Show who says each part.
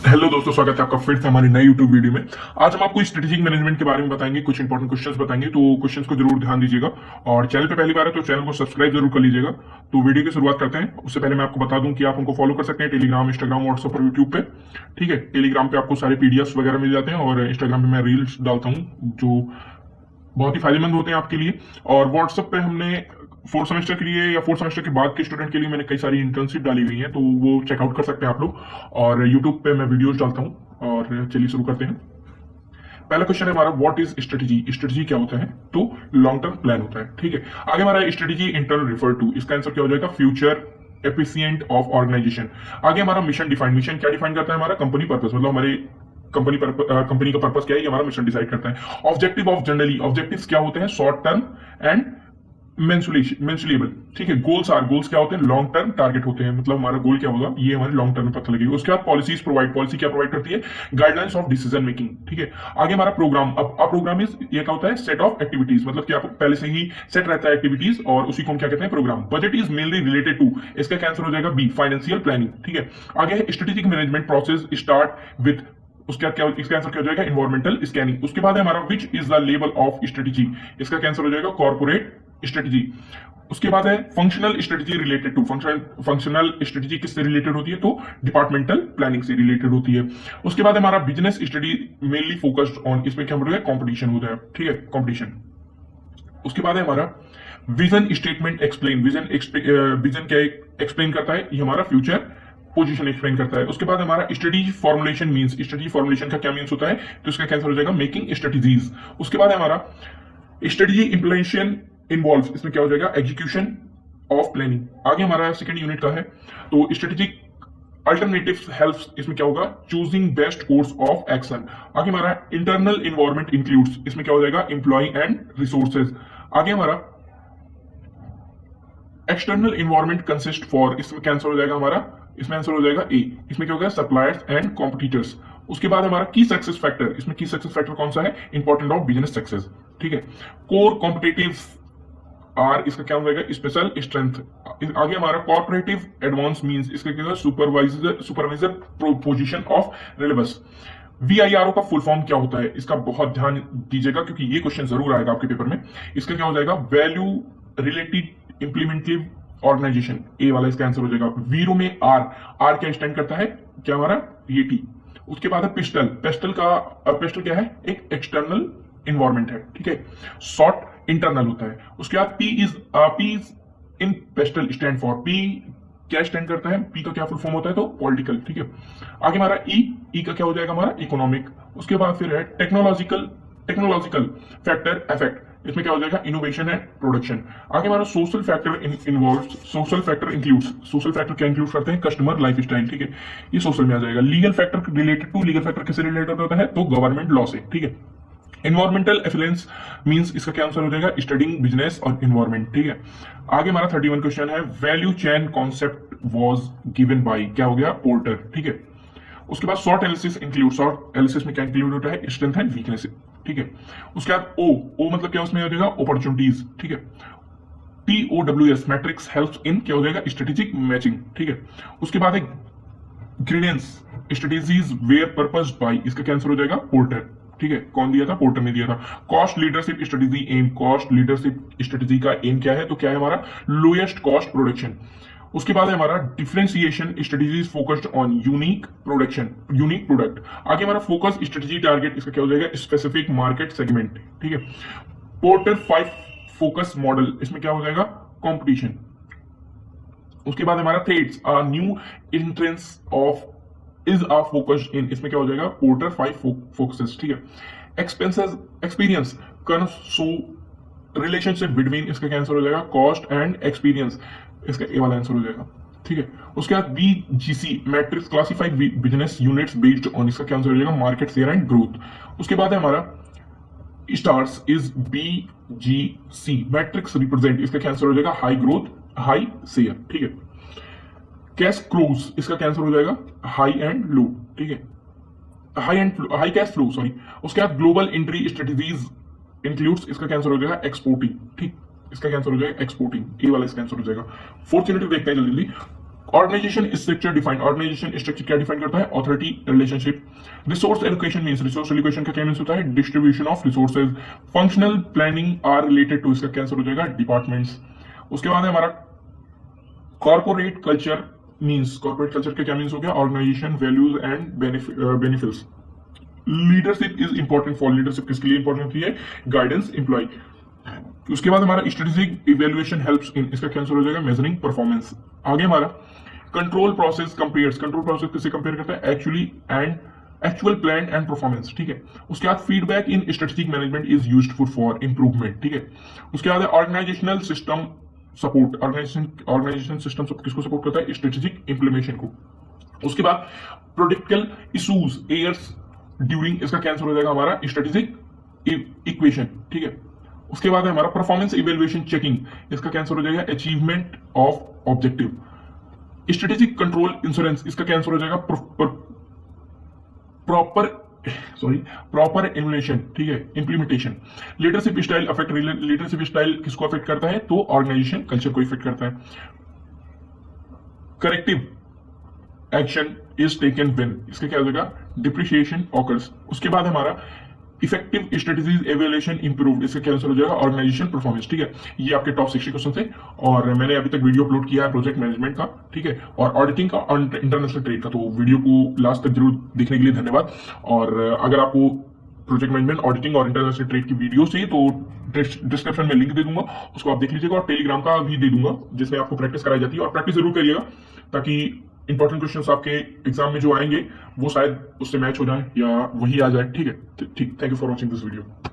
Speaker 1: Hello दोस्तों, स्वागत है आपका फिर से हमारी नई यूट्यूब वीडियो में। आज हम आपको स्ट्रेटेजिक मैनेजमेंट के बारे में बताएंगे, कुछ इंपॉर्टेंट क्वेश्चंस बताएंगे, तो क्वेश्चंस को जरूर ध्यान दीजिएगा। और चैनल पे पहली बार है तो चैनल को सब्सक्राइब जरूर कर लीजिएगा। तो वीडियो की शुरुआत करते हैं। उससे पहले मैं आपको बता दूं कि आप हमको फॉलो कर सकते हैं टेलीग्राम, इंस्टाग्राम, व्हाट्सएप और यूट्यूब पे। ठीक है, टेलीग्राम पे आपको सारे पीडीएफ वगैरह मिल जाते हैं और इंस्टाग्राम पे मैं रील्स डालता हूँ जो बहुत ही फायदेमंद होते हैं आपके लिए। और व्हाट्सएप पे हमने फोर्थ सेमेस्टर के लिए या फोर्थ सेमेस्टर के बाद के स्टूडेंट के लिए मैंने कई सारी इंटर्नशिप डाली हुई है, तो वो चेकआउट कर सकते हैं आप लोग। और यूट्यूब पे मैं वीडियोस डालता हूँ। और चलिए शुरू करते हैं। पहला क्वेश्चन है हमारा, व्हाट इज स्ट्रेटेजी। स्ट्रेटेजी क्या होता है? तो लॉन्ग टर्म प्लान होता है। ठीक है, आगे हमारा स्ट्रेटेजी इंटरनल रिफर टू, इसका आंसर क्या हो जाएगा? Future efficient of organization. आगे हमारा मिशन डिफाइन। मिशन क्या डिफाइन करता है? हमारा कंपनी पर्पस, मतलब हमारे कंपनी का पर्पस क्या है, ये हमारा मिशन डिसाइड करता है। ऑब्जेक्टिव ऑफ जनरली, ऑब्जेक्टिव्स क्या होते हैं? Short term and measurable. ठीक है, गोल्स क्या होते हैं? लॉन्ग टर्म टारगेट होते हैं, मतलब हमारा गोल क्या होगा ये हमारे लॉन्ग टर्म में पता लगेगा। उसके बाद पॉलिसीज प्रोवाइड। पॉलिसी क्या प्रोवाइड करती है? Guidelines of decision making. ठीक है, आगे हमारा प्रोग्राम। अब प्रोग्राम इज ये क्या होता है? सेट ऑफ एक्टिविटीज, मतलब कि आप पहले से ही सेट रहता है एक्टिविटीज और उसी को हम क्या कहते हैं? Program. Budget is mainly related to, इसका कैंसर हो जाएगा बी, फाइनेंशियल प्लानिंग। ठीक है, आगे है strategic management process start with, उसके बाद क्या, इसका आंसर क्या हो जाएगा? Environmental scanning. उसके बाद है हमारा which is the level of strategy, इसका कैंसर हो जाएगा कॉर्पोरेट स्ट्रेटेजी। उसके बाद है functional strategy related to, functional strategy किससे रिलेटेड होती है? तो डिपार्टमेंटल प्लानिंग से रिलेटेड होती है। उसके बाद हमारा business study mainly focused on, इसमें क्या बोल रहा है? कॉम्पिटिशन होता है। ठीक है, कॉम्पिटिशन। उसके बाद है हमारा विजन स्टेटमेंट एक्सप्लेन। विजन क्या एक्सप्लेन करता है? ये हमारा फ्यूचर पोजीशन एक्सप्लेन करता है। उसके बाद हमारा strategy formulation means, strategy formulation का क्या मींस होता है? तो इसका कैंसर हो जाएगा मेकिंग स्ट्रेटेजीज। उसके बाद है हमारा स्ट्रेटेजी इंप्लीमेंटेशन इन्वॉल्व, इसमें क्या हो जाएगा? Execution of planning. आगे हमारा सेकंड यूनिट का है, तो स्ट्रेटेजिक अल्टरनेटिव्स हेल्प्स, इसमें क्या होगा? Choosing best course of action. आगे हमारा इंटरनल इन्वायरमेंट इंक्लूड्स, इसमें क्या हो जाएगा? Employ and resources. आगे हमारा एक्सटर्नल इन्वायरमेंट कंसिस्ट फॉर, इसमें कैंसर हो जाएगा हमारा, इसमें आंसर हो जाएगा ए, इसमें क्या होगा? Suppliers and competitors. उसके बाद हमारा की सक्सेस फैक्टर, इसमें की सक्सेस फैक्टर कौन सा है? Important of business success. ठीक है, कोर कॉम्पिटेटिव आर, इसका क्या हो जाएगा? Special strength. आगे हमारा कॉर्पोरेटिव एडवांस मींस, इसका क्या होगा? Supervisor position of relevance. VIRO का फुल फॉर्म क्या होता है? इसका बहुत ध्यान दीजिएगा क्योंकि ये क्वेश्चन जरूर आएगा आपके पेपर में। इसका क्या हो जाएगा? वैल्यू रिलेटेड इंप्लीमेंटिव ऑर्गेनाइजेशन, ए वाला इसका आंसर हो जाएगा। वीरो में आर, आर क्या स्टैंड करता है? क्या हमारा? ये टी। उसके बाद है पिस्टल। पिस्टल क्या है? एक एक्सटर्नल इन्वायरमेंट है। ठीक है, शॉर्ट इंटरनल होता है। उसके बाद P is in pastel stand for, P क्या स्टैंड करता है? पी का क्या फुल फॉर्म होता है? तो पॉलिटिकल। ठीक है, आगे हमारा ई का क्या हो जाएगा? हमारा इकोनॉमिक। उसके बाद फिर है टेक्नोलॉजिकल फैक्टर इफेक्ट, इसमें क्या हो जाएगा? Innovation and production. आगे हमारा social factor involves, social factor includes, social factor क्या इंक्लूड करते हैं? Customer lifestyle. ठीक है, ये सोशल में आ जाएगा। Legal factor related to, legal factor किससे रिलेटेड होता है? तो गवर्नमेंट लॉ से। ठीक है, इन्वायरमेंटल एफिलेंस मींस, इसका क्या आंसर हो जाएगा? स्टडिंग बिजनेस और इन्वायरमेंट। ठीक है, आगे हमारा 31 क्वेश्चन है, value chain concept was given by, क्या हो गया? पोर्टर। ठीक है, उसके बाद short analysis include, short analysis में क्या इंक्लूड होता है? Strength and weakness. ठीक है, उसके बाद ओ मतलब क्या उसमें हो जाएगा? अपॉर्चुनिटीज। ठीक है, TOWS मैट्रिक्स हेल्प्स इन, क्या हो जाएगा? Strategic matching. ठीक है, उसके बाद है gradients strategies were purpose by, इसका कैंसर हो जाएगा? पोर्टर। ठीक है, कौन दिया था? पोर्टर ने दिया था। Cost leadership strategy aim, cost leadership strategy का एम क्या है? तो क्या है हमारा? Lowest cost production. उसके बाद है हमारा differentiation strategies focused on unique product. आगे हमारा फोकस स्ट्रेटेजी टारगेट, इसका क्या हो जाएगा? Specific market segment. ठीक है, पोर्टर 5 फोकस मॉडल, इसमें क्या हो जाएगा? कंपटीशन। उसके बाद हमारा threads new entrance of is a focused in, इसमें क्या हो जाएगा? Porter 5 forces. ठीक है, expenses experience curve so relationship between, इसका कैंसर हो जाएगा? कॉस्ट एंड एक्सपीरियंस, इसका ए वाला आंसर हो जाएगा। ठीक है, उसके बाद BGC matrix classified business units based on, इसका क्या आंसर हो जाएगा? Market share and growth. उसके बाद है हमारा stars is BGC matrix represent, इसका कैंसर हो जाएगा? High growth high share. ठीक है, कैश क्लोज, इसका कैंसर हो जाएगा? High and low. ठीक है, हाई कैश फ्लो सॉरी। उसके बाद ग्लोबल एंट्री स्ट्रेटेजीज इंक्लूड्स, इसका कैंसर हो जाएगा? एक्सपोर्टिंग। ठीक, इसका कैंसर हो जाएगा? एक्सपोर्टिंग, ए वाला इसका कैंसर हो जाएगा। फोर्थ यूनिट देखते हैं जल्दी। Organization structure define, organization structure क्या डिफाइन करता है? Authority relationship. Resource allocation means, resource allocation का क्या मींस होता है? Distribution of resources. Functional planning are related to, इसका कैंसर हो जाएगा डिपार्टमेंट्स। उसके बाद है हमारा corporate culture means, corporate culture का क्या मींस हो गया? Organization values and benefits. Leadership is important for, leadership किसके लिए इंपॉर्टेंट होती है? Guidance employ. उसके बाद हमारा स्ट्रेटेजिक इवैल्यूएशन हेल्प्स इन, इसका कैंसर हो जाएगा मेजरिंग परफॉर्मेंस। आगे हमारा control process compares, control process किससे कंपेयर करता है? Actually and actual plan and performance, ठीक है। उसके बाद feedback in strategic management is used for improvement, ठीक है। उसके बाद organizational system support, organization system किसको सपोर्ट करता है? स्ट्रेटेजिक इंप्लीमेंटेशन को। उसके बाद प्रोडिक्टिकल इशूज एयर्स ड्यूरिंग, इसका कैंसर हो जाएगा हमारा स्ट्रेटेजिक इक्वेशन, ठीक है। उसके बाद है हमारा परफॉर्मेंस इवैल्यूएशन चेकिंग, इसका कैंसर हो जाएगा achievement of objective. Strategic control insurance, इसका कैंसर हो जाएगा प्रॉपर इम्युलेशन, ठीक है, implementation. Leadership style affect, leadership style किसको अफेक्ट करता है? तो ऑर्गेनाइजेशन कल्चर को इफेक्ट करता है। Corrective action is taken when, इसका क्या हो जाएगा? Depreciation occurs. उसके बाद हमारा इफेक्टिव स्ट्रेटेजीज एवेल्यूएशन इंप्रूव्ड, इसका कैंसर हो जाएगा ऑर्गेनाइजेशन परफॉर्मेंस, ठीक है। ये आपके टॉप 60 क्वेश्चन थे और मैंने अभी तक वीडियो अपलोड किया है प्रोजेक्ट मैनेजमेंट का, ठीक है, और ऑडिटिंग का और इंटरनेशनल ट्रेड का, तो वीडियो को लास्ट तक जरूर देखने के लिए धन्यवाद। और अगर आपको प्रोजेक्ट मैनेजमेंट, ऑडिटिंग और इंटरनेशनल ट्रेड की वीडियो चाहिए तो डिस्क्रिप्शन में लिंक दे दूंगा, उसको आप देख लीजिएगा, और टेलीग्राम का भी दे दूंगा जिसमें आपको प्रैक्टिस कराई जाती है, और प्रैक्टिस जरूर करिएगा ताकि इंपॉर्टेंट क्वेश्चंस आपके एग्जाम में जो आएंगे वो शायद उससे मैच हो जाए या वही आ जाए, ठीक है। ठीक, thank you for watching this video.